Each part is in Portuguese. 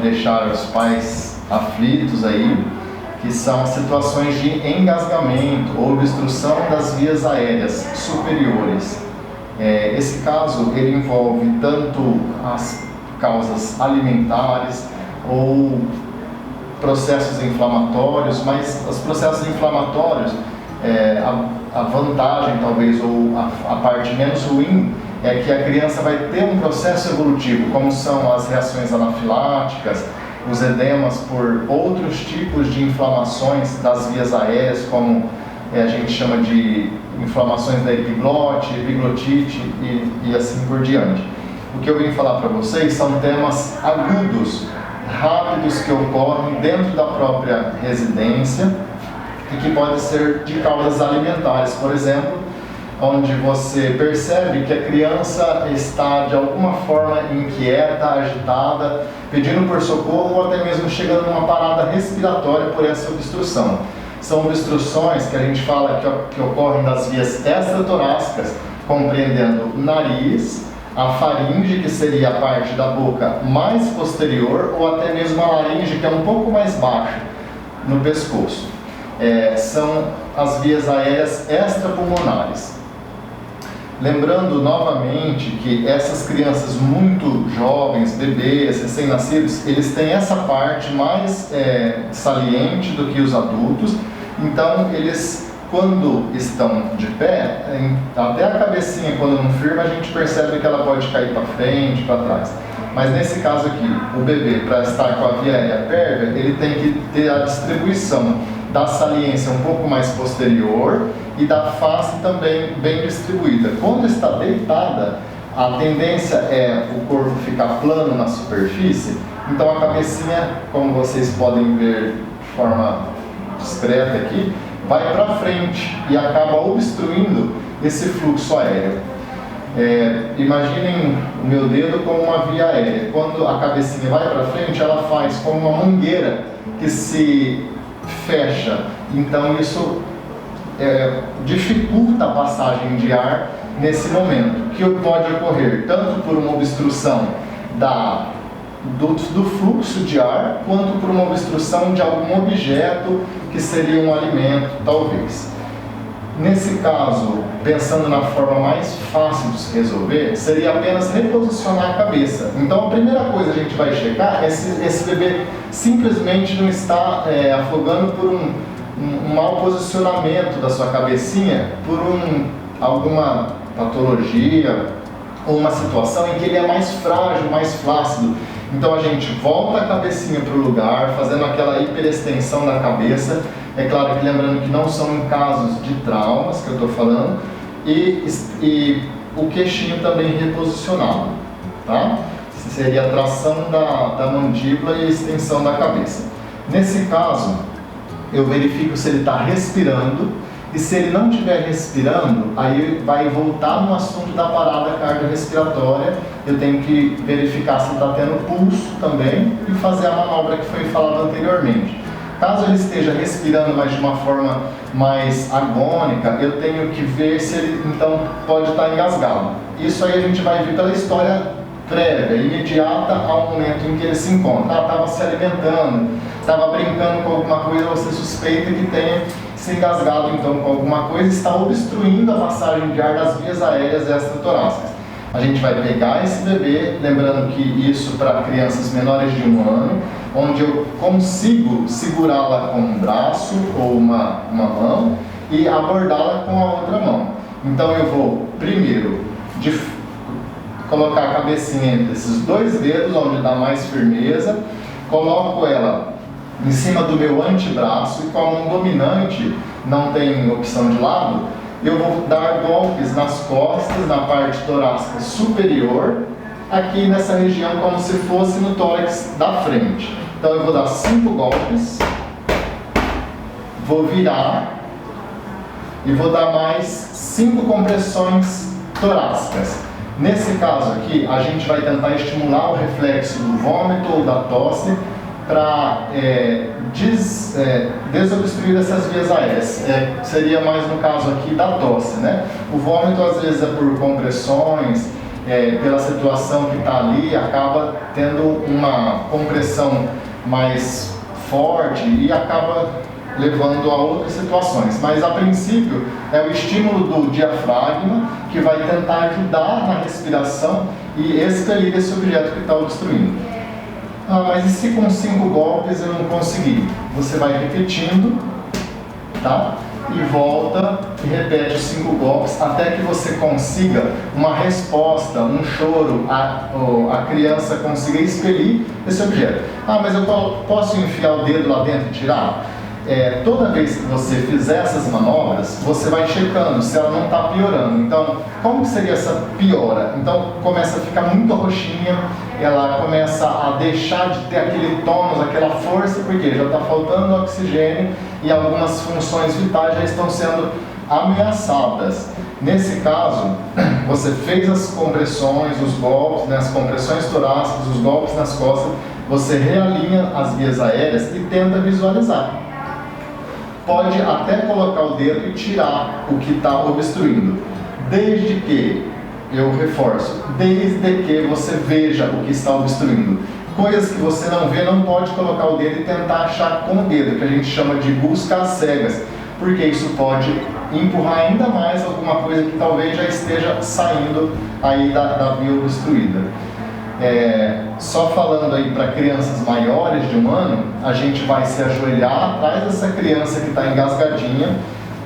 deixar os pais aflitos aí, que são situações de engasgamento ou obstrução das vias aéreas superiores. Esse caso ele envolve tanto as causas alimentares ou processos inflamatórios, mas os processos inflamatórios, a vantagem talvez, ou a parte menos ruim, é que a criança vai ter um processo evolutivo, como são as reações anafiláticas, os edemas por outros tipos de inflamações das vias aéreas, como a gente chama de inflamações da epiglote, epiglotite e assim por diante. O que eu vim falar para vocês são temas agudos, rápidos, que ocorrem dentro da própria residência e que podem ser de causas alimentares, por exemplo, onde você percebe que a criança está de alguma forma inquieta, agitada, pedindo por socorro ou até mesmo chegando numa parada respiratória por essa obstrução. São obstruções que a gente fala que ocorrem das vias extratorácicas, compreendendo o nariz, a faringe, que seria a parte da boca mais posterior, ou até mesmo a laringe, que é um pouco mais baixa no pescoço. São as vias aéreas extrapulmonares. Lembrando novamente que essas crianças muito jovens, bebês, recém-nascidos, eles têm essa parte mais saliente do que os adultos. Então, eles, quando estão de pé, até a cabecinha, quando não firma, a gente percebe que ela pode cair para frente, para trás. Mas nesse caso aqui, o bebê, para estar com a via aérea pérvia, ele tem que ter a distribuição da saliência um pouco mais posterior e da face também bem distribuída. Quando está deitada, a tendência é o corpo ficar plano na superfície, então a cabecinha, como vocês podem ver de forma discreta aqui, vai para frente e acaba obstruindo esse fluxo aéreo. Imaginem o meu dedo como uma via aérea. Quando a cabecinha vai para frente, ela faz como uma mangueira que se fecha. Então isso dificulta a passagem de ar nesse momento, que pode ocorrer tanto por uma obstrução do fluxo de ar, quanto por uma obstrução de algum objeto que seria um alimento, talvez. Nesse caso, pensando na forma mais fácil de se resolver, seria apenas reposicionar a cabeça. Então a primeira coisa que a gente vai checar é se esse bebê simplesmente não está afogando por um mau posicionamento da sua cabecinha, por alguma patologia ou uma situação em que ele é mais frágil, mais flácido. Então a gente volta a cabecinha para o lugar, fazendo aquela hiperextensão da cabeça. É claro que lembrando que não são em casos de traumas que eu estou falando, e o queixinho também reposicionado, tá? Seria a tração da mandíbula e a extensão da cabeça. Nesse caso, eu verifico se ele está respirando, e se ele não estiver respirando, aí vai voltar no assunto da parada cardiorrespiratória. Eu tenho que verificar se ele está tendo pulso também e fazer a manobra que foi falada anteriormente. Caso ele esteja respirando, mas de uma forma mais agônica, eu tenho que ver se ele então pode estar engasgado. Isso aí a gente vai ver pela história prévia, imediata ao momento em que ele se encontra. Estava se alimentando, estava brincando com alguma coisa, você suspeita que tenha se engasgado então com alguma coisa, está obstruindo a passagem de ar das vias aéreas extratorácicas. A gente vai pegar esse bebê, lembrando que isso para crianças menores de 1 ano, onde eu consigo segurá-la com um braço ou uma mão e abordá-la com a outra mão. Então eu vou primeiro colocar a cabecinha entre esses 2 dedos, onde dá mais firmeza, coloco ela em cima do meu antebraço e com a mão dominante, não tem opção de lado, eu vou dar golpes nas costas, na parte torácica superior, aqui nessa região, como se fosse no tórax da frente. Então eu vou dar 5 golpes, vou virar e vou dar mais 5 compressões torácicas. Nesse caso aqui, a gente vai tentar estimular o reflexo do vômito ou da tosse para desobstruir essas vias aéreas. Seria mais no caso aqui da tosse, né? O vômito às vezes é por compressões pela situação que está ali, acaba tendo uma compressão mais forte e acaba levando a outras situações. Mas a princípio é o estímulo do diafragma que vai tentar ajudar na respiração e expelir esse objeto que está obstruindo. Ah, mas e se com 5 golpes eu não conseguir? Você vai repetindo, tá? E volta e repete os 5 golpes até que você consiga uma resposta, um choro, a criança consiga expelir esse objeto. Ah, mas eu posso enfiar o dedo lá dentro e tirar? Toda vez que você fizer essas manobras, você vai checando se ela não está piorando. Então, como que seria essa piora? Então, começa a ficar muito roxinha, ela começa a deixar de ter aquele tônus, aquela força, porque já está faltando oxigênio e algumas funções vitais já estão sendo ameaçadas. Nesse caso, você fez as compressões, os golpes, né, as compressões torácicas, os golpes nas costas, você realinha as vias aéreas e tenta visualizar. Pode até colocar o dedo e tirar o que está obstruindo, desde que, eu reforço, desde que você veja o que está obstruindo. Coisas que você não vê, não pode colocar o dedo e tentar achar com o dedo, que a gente chama de busca às cegas, porque isso pode empurrar ainda mais alguma coisa que talvez já esteja saindo aí da via obstruída. Só falando aí para crianças maiores de 1 ano, a gente vai se ajoelhar atrás dessa criança que está engasgadinha,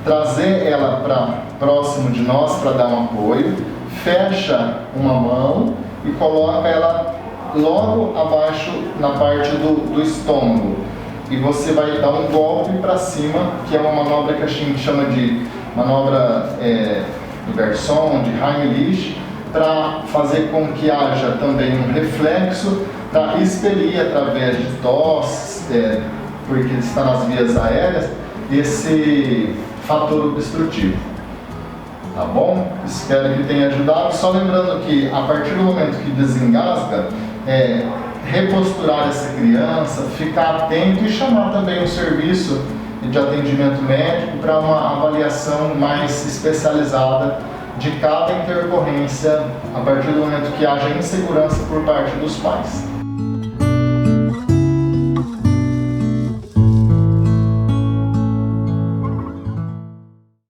trazer ela para próximo de nós para dar um apoio, fecha uma mão e coloca ela logo abaixo na parte do estômago. E você vai dar um golpe para cima, que é uma manobra que a gente chama de manobra do garçom, de Heimlich, para fazer com que haja também um reflexo, para expelir através de tosse, porque está nas vias aéreas, esse fator obstrutivo. Tá bom? Espero que tenha ajudado. Só lembrando que a partir do momento que desengasga, reposturar essa criança, ficar atento e chamar também o serviço de atendimento médico para uma avaliação mais especializada de cada intercorrência a partir do momento que haja insegurança por parte dos pais.